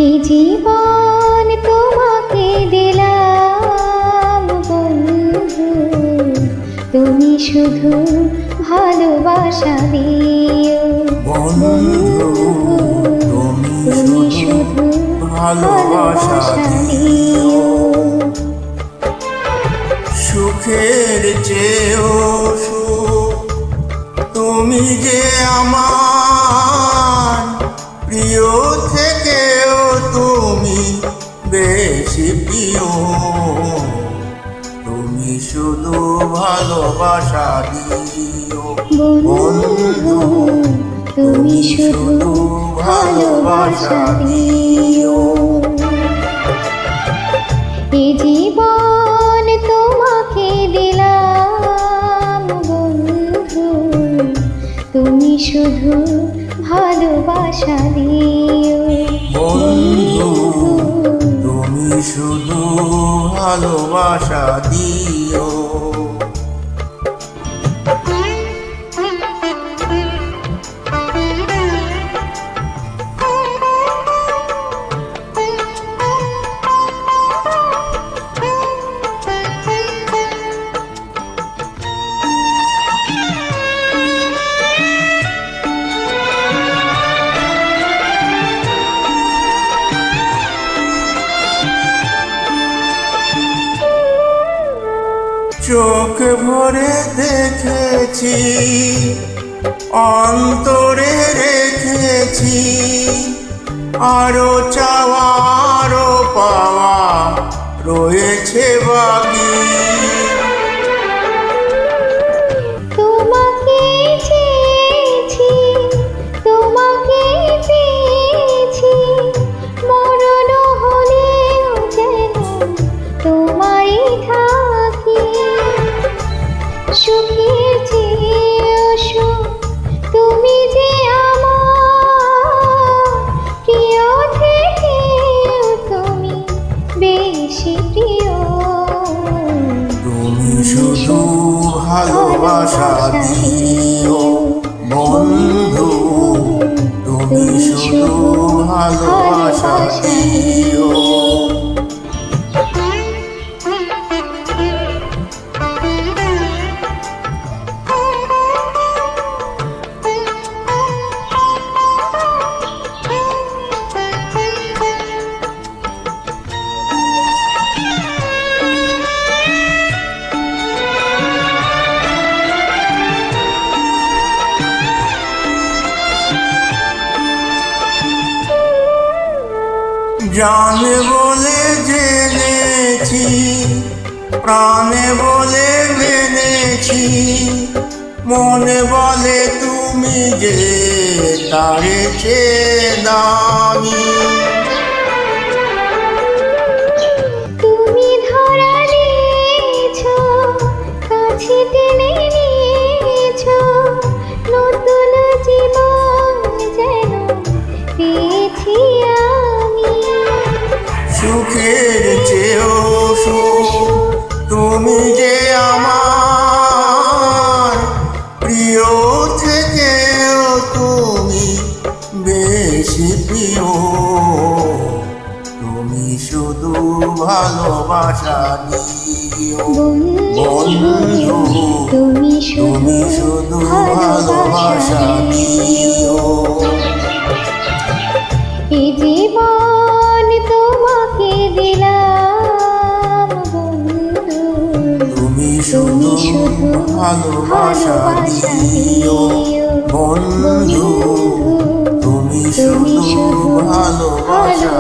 এই জীবন তোমাকে দিলাম বন্ধু, তুমি শুধু ভালোবাসা দিও বন্ধু, তুমি শুধু ভালোবাসা দিও। সুখের চেয়েও সুখ তুমি যে আমার, প্রিয় থেকেও তুমি বেশি প্রিয়। তুমি শুধু ভালোবাসা দিও বন্ধু, তুমি শুধু ভালোবাসা দিও। এ জীবন তোমাকে দিলাম বন্ধু, তুমি শুধু ভালোবাসা দিও বন্ধু, তুমি শুধু ভালোবাসা দিও। চোখ ভরে দেখেছি, অন্তরে রেখেছি, আরো চাওয়া আরো পাওয়া রয়েছে বাকি। তোমাকে চেয়েছি, তোমাকে পেয়েছি, মরণ হলেও যেন তোমারই থাকি। সুখের চেয়েও সুখ তুমি যে আমার, প্রিয় থেকেও তুমি বেশি প্রিয়। তুমি শুধু ভালোবাসা দিও বন্ধু, তুমি শুধু ভালোবাসা দিও। জানে বলে জেনেছি, প্রাণে বলে মেনেছি, মনে বলে তুমি যে তারে চেয়ে দামি। তুমি ধরা দিয়েছ, কাছে টেনে নিয়েছ, নতুন জীবন যেন পেয়েছি আমি। সুখের চেয়েও সুখ তুমি যে আমার, প্রিয় থেকেও তুমি বেশি প্রিয়। তুমি শুধু ভালোবাসা দিও বন্ধু, তুমি তুমি শুধু ভালোবাসা দিও। এ জীবন তোমাকে দিলাম বন্ধু, তুমি শুধু ভালোবাসা দিও বন্ধু, তুমি শুধু ভালোবাসা